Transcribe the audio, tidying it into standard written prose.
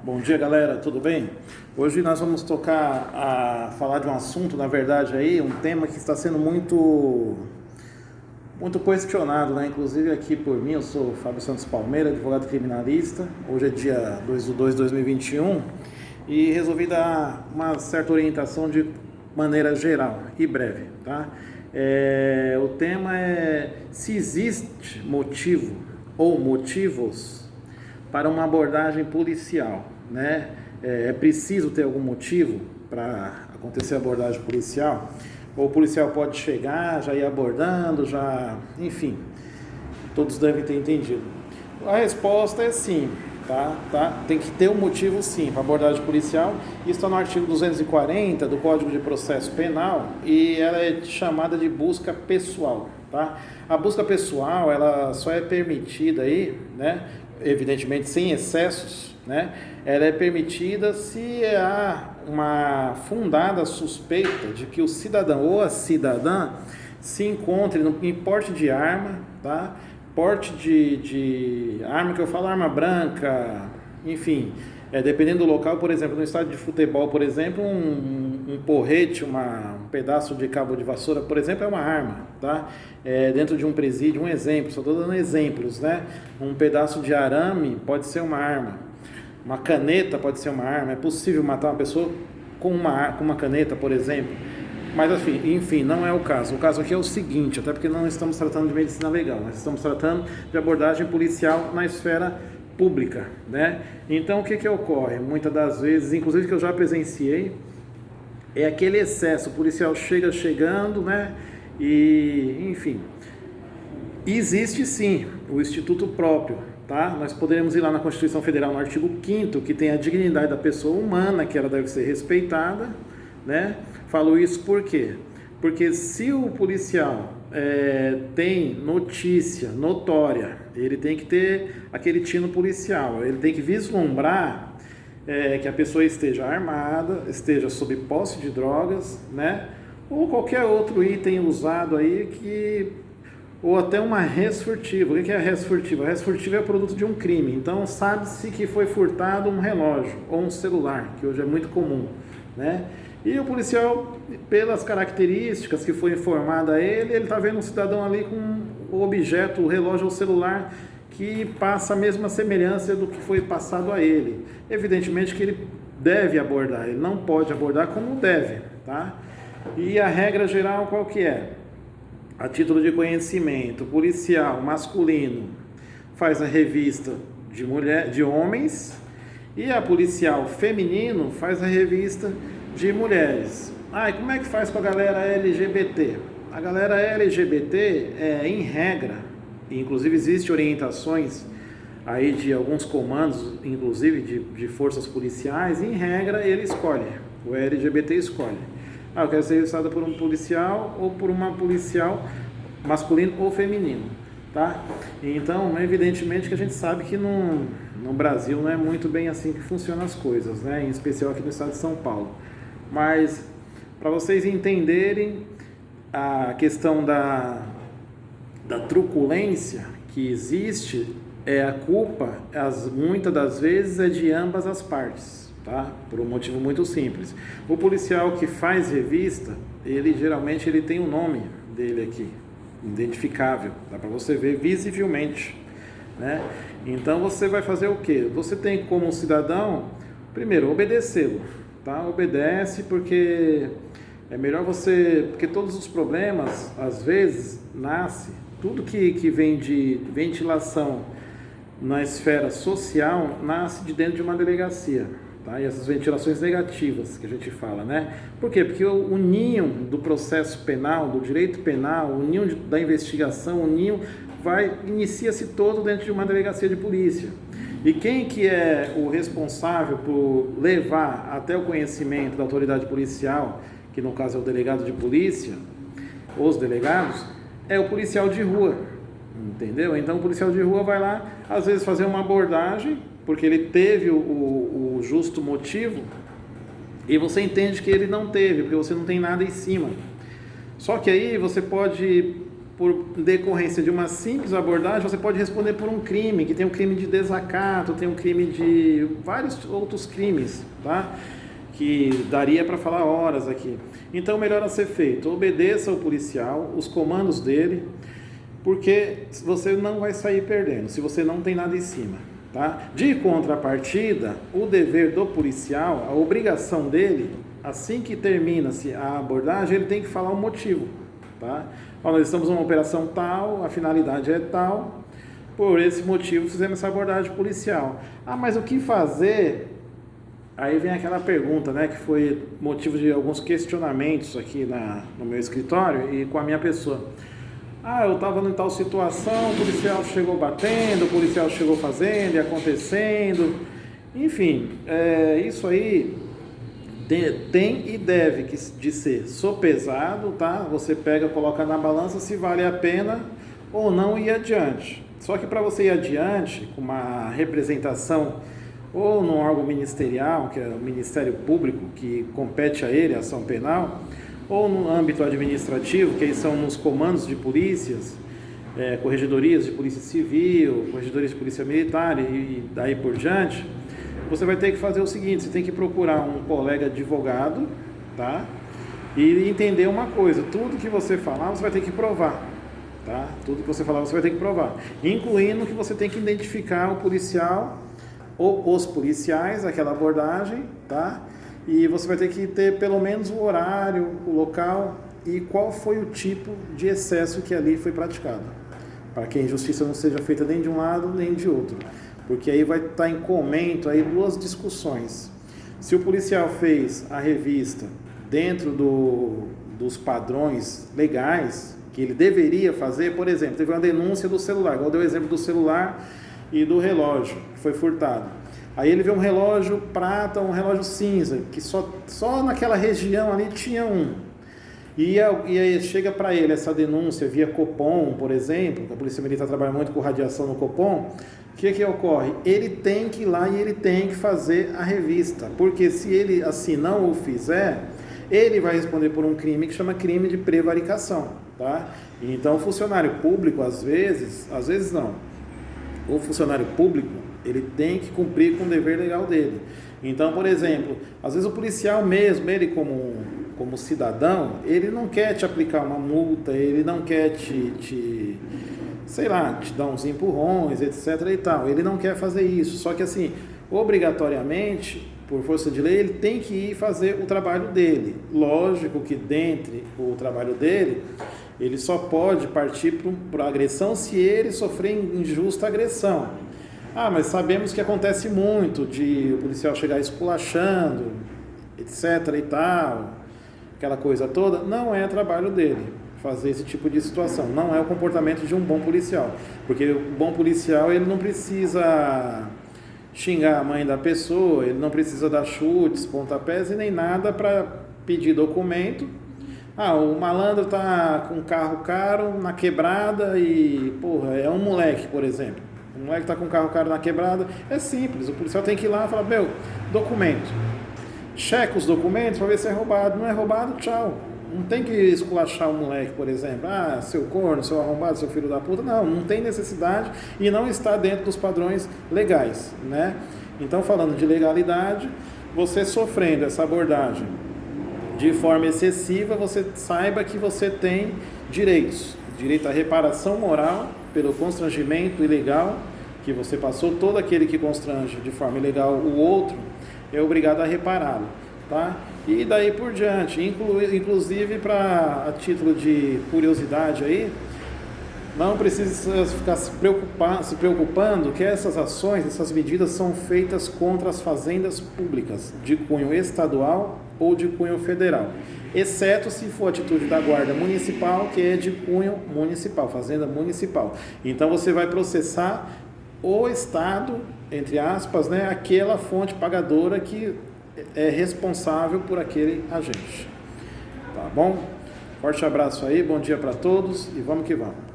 Bom dia, galera, tudo bem? Hoje nós vamos falar de um assunto, na verdade, aí, um tema que está sendo muito questionado, né? Inclusive aqui por mim. Eu sou Fábio Santos Palmeira, advogado criminalista. Hoje é dia 2/2/2021 e resolvi dar uma certa orientação de maneira geral e breve, tá? O tema é se existe motivo ou motivos para uma abordagem policial, né? É preciso ter algum motivo para acontecer a abordagem policial? Ou o policial pode chegar, já ir abordando, enfim, todos devem ter entendido. A resposta é sim, tá? Tem que ter um motivo sim para abordagem policial. Isso está no artigo 240 do Código de Processo Penal e ela é chamada de busca pessoal, tá? A busca pessoal, ela só é permitida aí, né? Evidentemente sem excessos, né? Ela é permitida se há uma fundada suspeita de que o cidadão ou a cidadã se encontre em porte de arma, tá? Porte de arma, que eu falo arma branca, enfim, dependendo do local. Por exemplo, no estádio de futebol, por exemplo, um porrete, um pedaço de cabo de vassoura, por exemplo, é uma arma, tá? Dentro de um presídio, um exemplo, só estou dando exemplos, né? Um pedaço de arame pode ser uma arma, uma caneta pode ser uma arma. É possível matar uma pessoa com uma caneta, por exemplo. Mas, enfim, não é o caso. O caso aqui é o seguinte, até porque não estamos tratando de medicina legal, nós estamos tratando de abordagem policial na esfera pública, né? Então, o que ocorre? Muitas das vezes, inclusive que eu já presenciei, é aquele excesso. O policial chegando, né? E, enfim, existe sim o instituto próprio, tá? Nós poderemos ir lá na Constituição Federal, no artigo 5º, que tem a dignidade da pessoa humana, que ela deve ser respeitada, né? Falo isso por quê? Porque se o policial tem notícia notória, ele tem que ter aquele tino policial, ele tem que vislumbrar que a pessoa esteja armada, esteja sob posse de drogas, né? Ou qualquer outro item usado aí ou até uma res furtiva. O que é a res furtiva? A res furtiva é produto de um crime, então sabe-se que foi furtado um relógio ou um celular, que hoje é muito comum, né? E o policial, pelas características que foi informada a ele está vendo um cidadão ali com o objeto, o relógio ou celular, que passa a mesma semelhança do que foi passado a ele. Evidentemente que ele deve abordar, ele não pode abordar como deve, tá? E a regra geral qual que é? A título de conhecimento, o policial masculino faz a revista de homens e a policial feminino faz a revista de mulheres. E como é que faz com a galera LGBT? A galera LGBT, em regra, inclusive existem orientações aí de alguns comandos, inclusive de forças policiais, em regra ele escolhe, o LGBT escolhe. Eu quero ser registrada por um policial ou por uma policial masculino ou feminino, tá? Então, evidentemente que a gente sabe que no Brasil não é muito bem assim que funcionam as coisas, né? Em especial aqui no estado de São Paulo. Mas, para vocês entenderem a questão da truculência que existe, a culpa, muitas das vezes, é de ambas as partes, tá? Por um motivo muito simples. O policial que faz revista, geralmente ele tem o nome dele aqui, identificável, dá para você ver visivelmente, né? Então você vai fazer o quê? Você tem como cidadão, primeiro, obedecê-lo, tá? Obedece, porque é melhor porque todos os problemas, às vezes, tudo que vem de ventilação na esfera social, nasce de dentro de uma delegacia, tá? E essas ventilações negativas que a gente fala, né? Por quê? Porque o ninho do processo penal, do direito penal, o ninho da investigação, inicia-se todo dentro de uma delegacia de polícia. E quem que é o responsável por levar até o conhecimento da autoridade policial, que no caso é o delegado de polícia, os delegados, é o policial de rua, entendeu? Então o policial de rua vai lá, às vezes fazer uma abordagem, porque ele teve o justo motivo, e você entende que ele não teve, porque você não tem nada em cima. Só que aí você pode por decorrência de uma simples abordagem, você pode responder por um crime, que tem um crime de desacato, tem um crime de vários outros crimes, tá? Que daria para falar horas aqui. Então, melhor a ser feito, obedeça ao policial, os comandos dele, porque você não vai sair perdendo, se você não tem nada em cima, tá? De contrapartida, o dever do policial, a obrigação dele, assim que termina-se a abordagem, ele tem que falar o motivo, tá? Ó, nós estamos numa operação tal, a finalidade é tal, por esse motivo fizemos essa abordagem policial. Ah, mas o que fazer? Aí vem aquela pergunta, né, que foi motivo de alguns questionamentos aqui no meu escritório e com a minha pessoa. Ah, eu estava em tal situação, o policial chegou batendo, o policial chegou fazendo e acontecendo. Enfim, isso aí tem e deve de ser sopesado, tá? Você pega, coloca na balança se vale a pena ou não ir adiante. Só que para você ir adiante, com uma representação ou num órgão ministerial, que é o Ministério Público, que compete a ele, a ação penal, ou no âmbito administrativo, que aí são nos comandos de polícias, corregedorias de polícia civil, corregedorias de polícia militar e daí por diante, você vai ter que fazer o seguinte, você tem que procurar um colega advogado, tá? E entender uma coisa, tudo que você falar, você vai ter que provar, tá? Tudo que você falar, você vai ter que provar, incluindo que você tem que identificar o policial ou os policiais, aquela abordagem, tá? E você vai ter que ter pelo menos o horário, o local e qual foi o tipo de excesso que ali foi praticado, para que a injustiça não seja feita nem de um lado nem de outro, porque aí vai estar em comento aí duas discussões. Se o policial fez a revista dentro dos padrões legais que ele deveria fazer, por exemplo, teve uma denúncia do celular, igual deu o exemplo do celular e do relógio que foi furtado. Aí ele vê um relógio prata, um relógio cinza, que só naquela região ali tinha um. E aí chega para ele essa denúncia via Copom, por exemplo, que a Polícia Militar trabalha muito com radiação no Copom. O que ocorre? Ele tem que ir lá e ele tem que fazer a revista, porque se ele assim não o fizer, ele vai responder por um crime que chama crime de prevaricação, tá? Então o funcionário público, às vezes não, o funcionário público, ele tem que cumprir com o dever legal dele. Então, por exemplo, às vezes o policial mesmo, ele como cidadão, ele não quer te aplicar uma multa, ele não quer te dar uns empurrões, etc. e tal. Ele não quer fazer isso. Só que assim, obrigatoriamente, por força de lei, ele tem que ir fazer o trabalho dele. Lógico que dentre o trabalho dele, ele só pode partir para agressão se ele sofrer injusta agressão. Ah, mas sabemos que acontece muito de o policial chegar esculachando, etc. e tal, aquela coisa toda. Não é trabalho dele fazer esse tipo de situação. Não é o comportamento de um bom policial. Porque o bom policial, ele não precisa xingar a mãe da pessoa, ele não precisa dar chutes, pontapés e nem nada para pedir documento. Ah, o malandro tá com um carro caro na quebrada e, porra, é um moleque, por exemplo. O moleque tá com um carro caro na quebrada, é simples, o policial tem que ir lá e falar, meu, documento. Checa os documentos para ver se é roubado. Não é roubado, tchau. Não tem que esculachar o moleque, por exemplo. Ah, seu corno, seu arrombado, seu filho da puta. Não tem necessidade e não está dentro dos padrões legais, né? Então, falando de legalidade, você sofrendo essa abordagem de forma excessiva, você saiba que você tem direitos. Direito à reparação moral pelo constrangimento ilegal que você passou. Todo aquele que constrange de forma ilegal o outro é obrigado a repará-lo, tá? E daí por diante, inclusive a título de curiosidade aí, não precisa ficar se preocupando que essas ações, essas medidas são feitas contra as fazendas públicas de cunho estadual ou de cunho federal, exceto se for atitude da Guarda Municipal, que é de cunho municipal, fazenda municipal. Então você vai processar o Estado, entre aspas, né, aquela fonte pagadora que é responsável por aquele agente. Tá bom? Forte abraço aí, bom dia para todos e vamos que vamos.